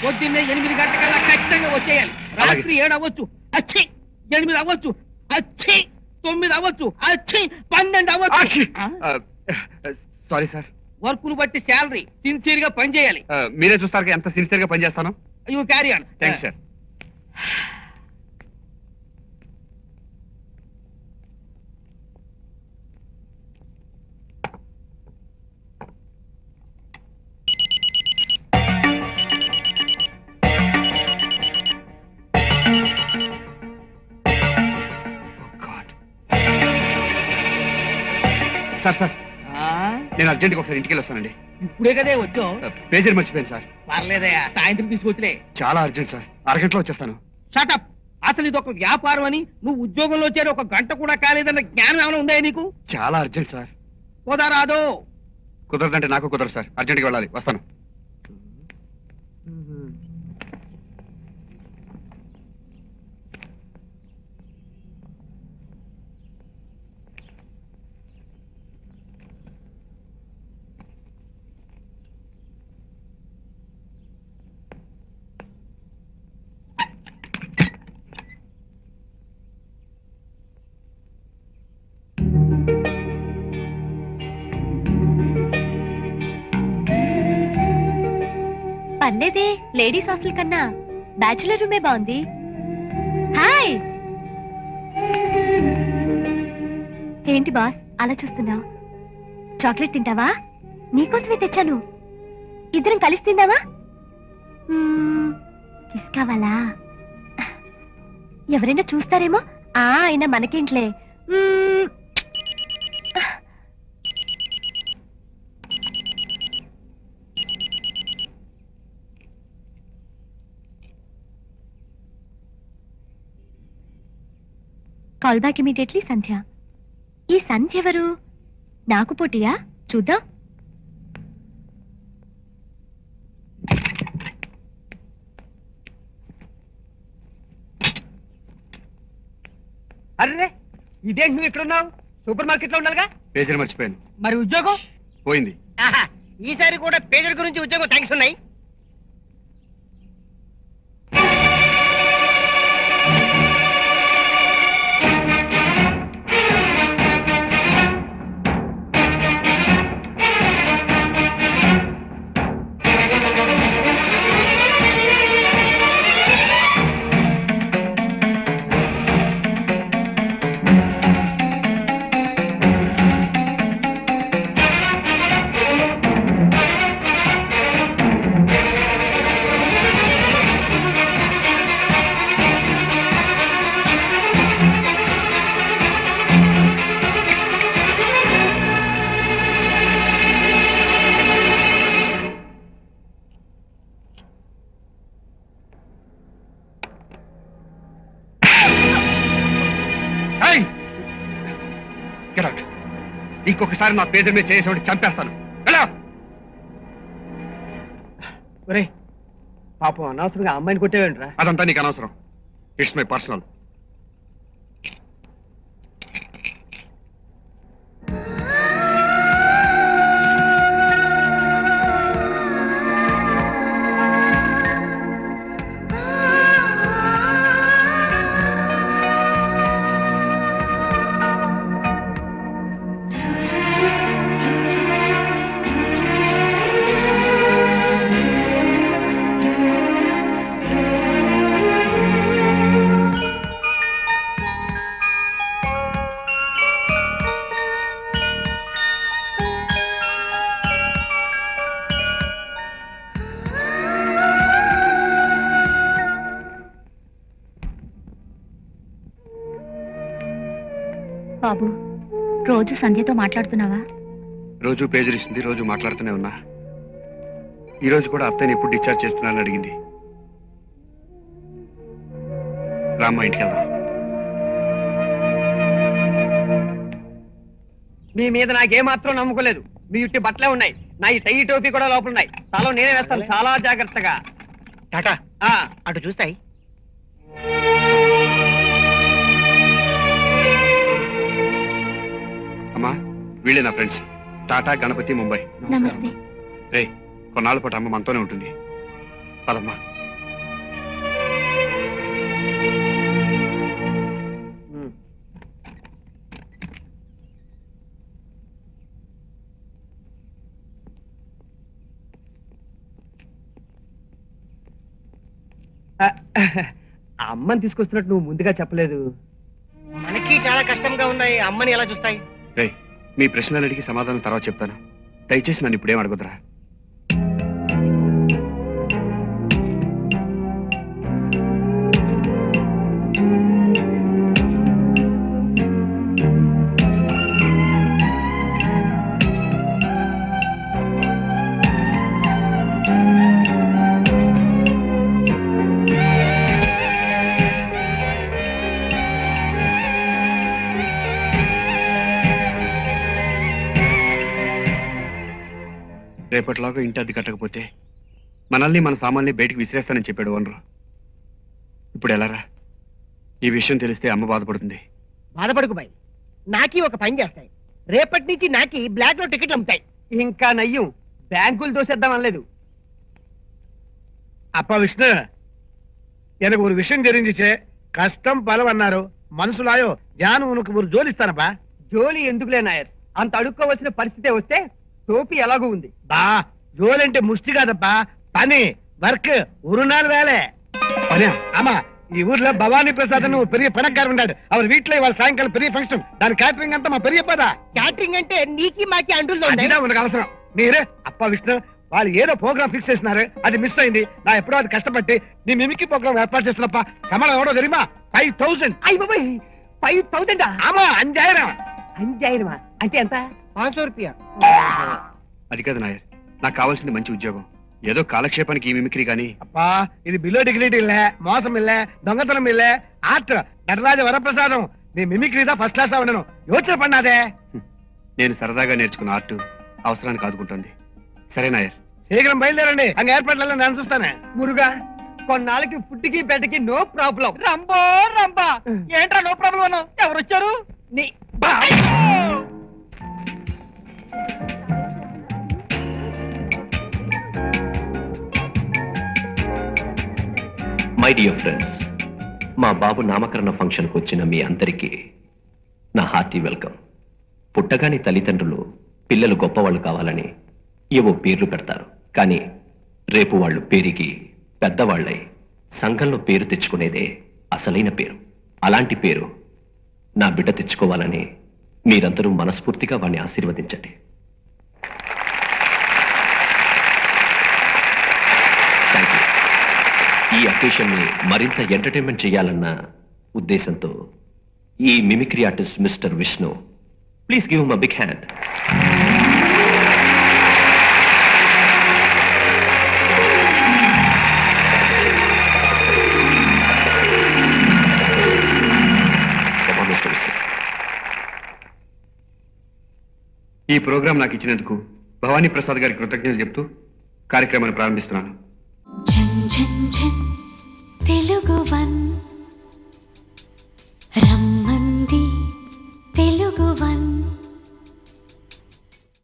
పొద్దున్నే 8 గంటకల్లా ఖచ్చితంగా వచ్చేయాలి. రాత్రి 7 అవ్వచ్చు, అచ్చి 8 అవ్వచ్చు, అచ్చి 9 అవ్వచ్చు, అచ్చి 12 అవ్వచ్చు. Sorry sir. వర్క్ ను బట్టి శాలరీ, సిన్సియర్ గా పని చేయాలి. మీరే చూస్తారు ఎంత సిన్సియర్ గా పనిచేస్తాను. You carry on. Thanks sir. Sir sir, నేను అర్జెంట్గా ఒకసారి ఇంటికి వస్తానండి. ఇప్పుడే కదే వచ్చావు. పేజీలు మర్చిపోయాను సార్. పర్లేదయ్యా, సాయంత్రం తీసుకొచ్చిలే. చాలా అర్జెంట్ సార్, అరగంటలో వచ్చేస్తాను. షటప్. అసలు ఇది ఒక వ్యాపారం అని నువ్వు ఉద్యోగంలో చేరి 1 గంట కూడా కాలేదన్న జ్ఞానం ఏమైనా ఉందా నీకు? చాలా అర్జెంట్ సార్. కుదరాదు. కుదరదంటే నాకు కుదరదు సార్. అర్జెంట్గా వెళ్ళాలి, వస్తాను. పర్లేదే, లేడీస్ హాస్టల్ కన్నా బ్యాచులర్ రూమే బాగుంది. హాయ్. ఏంటి బాస్ అలా చూస్తున్నావు? చాక్లెట్ తింటావా? నీకోసమే తెచ్చాను. ఇద్దరం కలిసి తిందావా? కిస్ కావాలా? ఎవరైనా చూస్తారేమో. అయినా మనకేంట్లే. కాల్ బ్యాక్ ఇమీడియట్లీ సంధ్య. ఈ సంధ్య ఎవరు? నాకు పోటీయా? చూద్దాం. అరే, ఇదేంటి నువ్వు ఇక్కడ ఉన్నావు? సూపర్ మార్కెట్ లో ఉండాలిగా. పేజీలు మర్చిపోయాను. మరి ఉద్యోగం పోయింది. ఈసారి కూడా పేజీల గురించి ఉద్యోగం థ్యాంక్స్ ఉన్నాయి. ఇంకొకసారి నా పేజీ మీద చేసేవాడిని చంపేస్తాను. పాపం అనవసరంగా అమ్మాయిని కొట్టేవేంట్రా? అదంతా నీకు అనవసరం. It's my personal. బాబు, రోజు సంధ్యతో మాట్లాడుతున్నావా? రోజు పేజీలు ఇస్తుంది, రోజు మాట్లాడుతూనే ఉన్నా. ఈ రోజు కూడా అత్తయ్యని ఎప్పుడు డిశ్చార్జ్ చేస్తున్నానని అడిగింది. రామ్మా, ఇంటికి వెళ్దాం. మీ మీద నాకేమాత్రం నమ్ముకోలేదు. మీ ఇట్టి బట్టలే ఉన్నాయి, నా ఈ టై టోపీ కూడా లోపల ఉన్నాయి. తల నేనే వేస్తాను, చాలా జాగ్రత్తగా. టాటా. అటు చూస్తాయి. అమ్మా, వీళ్ళే నా ఫ్రెండ్స్. టాటా, గణపతి, ముంబై. నమస్తే. రే, కొన్నాళ్ళ పాటు అమ్మ మనతోనే ఉంటుంది. పదమ్మా. అమ్మని తీసుకొస్తున్నట్టు నువ్వు ముందుగా చెప్పలేదు. మనకి చాలా కష్టంగా ఉన్నాయి, అమ్మని ఎలా చూస్తాయి? రేయ్, మీ ప్రశ్నలన్నిటికీ సమాధానం తర్వాత చెప్తాను. దయచేసి నన్ను ఇప్పుడేం అడగొద్దురా. రేపటిలాగా ఇంటి అద్దె కట్టకపోతే మనల్ని మన సామాన్ని బయటికి విసిరేస్తానని చెప్పాడు ఓనరు. ఇప్పుడు ఎలారా? ఈ విషయం తెలిస్తే అమ్మ బాధపడుతుంది. బాధపడుకు బాయ్, నాకి ఒక పని చేస్తాయి. రేపటి నుంచి నాకి బ్లాక్ లో టికెట్లు అమ్ముతాయి. ఇంకా నయ్యం, బ్యాంకులు దోసేద్దాం అనలేదు. அப்பா விஷ்ணு, எனக்கு ஒரு விஷயம் தெரிஞ்சிச்சு. கஷ்டம் பலம் అన్నారు, మనసులాయో జాను ఉనకు ஒரு జోలి ఇస్తానప్పా. జోలి ఎందుకులే నాయర్, అంత అడుక్కోవలసిన పరిస్థితే వస్తే టోపీ ఎలాగూ ఉంది. బా, జోలి అంటే ముష్టి కాదప్పా, పని, వర్క్, ஒரு நாள் வேலை. పనే? ஆமா, ఈ ఊర్లో భవానీ ప్రసాద్ అని ఒక పెరియ పణకారు ఉన్నాడు. அவர் வீட்டுல ఇవాళ సాయంకాలం పెరియ ఫంక్షన్, దాని క్యాటరింగ్ అంతా మా పెరియ పదా. క్యాటరింగ్ అంటే నీకి మాకి అంటుల్లో అదిదా మనకు అవసరం. మీరే అప్పా విష్ణు, వాళ్ళు ఏదో ప్రోగ్రామ్ ఫిక్స్ చేసినారు, అది మిస్ అయింది. నా ఎప్పుడో అది కష్టపట్టి నీ మిమికి ప్రోగ్రామ్ ఏర్పాటు చేస్తున్నప్ప. సమానం ఎవడో తెలియమా? 5000. అయ్యి బాబాయ్, 5000? ఆమా, 5000. 5000 అంటే ఎంత? 500 రూపాయ. అది కాదు నాయర్, నాకు కావాల్సింది మంచి ఉద్యోగం. ఏదో కాలక్షేపానికి ఈ మిమిక్రీ కానీ. அப்பா, இது பிலோ டிகிரிட்டி இல்ல, மோசம் இல்ல, దొంగతనం இல்ல, ఆర్ట్ నటరాజ వరప్రసాదం. నీ మిమిక్రీ దా ఫస్ట్ క్లాస్ అవనను, యోచన పన్నాదే. నేను సరదాగా నేర్చుకున్న ఆర్ట్ అవసరానికి ఆదుకుంటుంది. సరే నాయర్, శీఘ్రం బయలుదేరండి, అంగ ఏర్పాట్లలో నేను చూస్తానే. మురుగా, కొన్నాళ్ళకి ఫుడ్కి బెడ్కి నో ప్రాబ్లం. రంబో రంబా, ఏంట్రా నో ప్రాబ్లం అన్నావు? ఎవరు వచ్చారు? నీ మై డియర్ ఫ్రెండ్స్, మా బాబు నామకరణ ఫంక్షన్కి వచ్చిన మీ అందరికీ నా హార్టీ వెల్కమ్. పుట్టగాని తల్లిదండ్రులు పిల్లలు గొప్పవాళ్ళు కావాలని ఏవో పేర్లు పెడతారు. కానీ రేపు వాళ్ళు పెరిగి పెద్దవాళ్ళై సంఘంలో పేరు తెచ్చుకునేదే అసలైన పేరు. అలాంటి పేరు నా బిడ్డ తెచ్చుకోవాలని మీరందరూ మనస్ఫూర్తిగా వాడిని ఆశీర్వదించండి. Thank you. ఈ అకేషన్ ని మరింత ఎంటర్టైన్మెంట్ చేయాలన్న ఉద్దేశంతో ఈ mimicry artist mister Vishnu, please give him a big hand. ఈ ప్రోగ్రాం నాకు ఇచ్చినందుకు భవానీ ప్రసాద్ గారి కృతజ్ఞతలు చెప్తూ కార్యక్రమాన్ని ప్రారంభిస్తున్నాను. తెలుగు వన్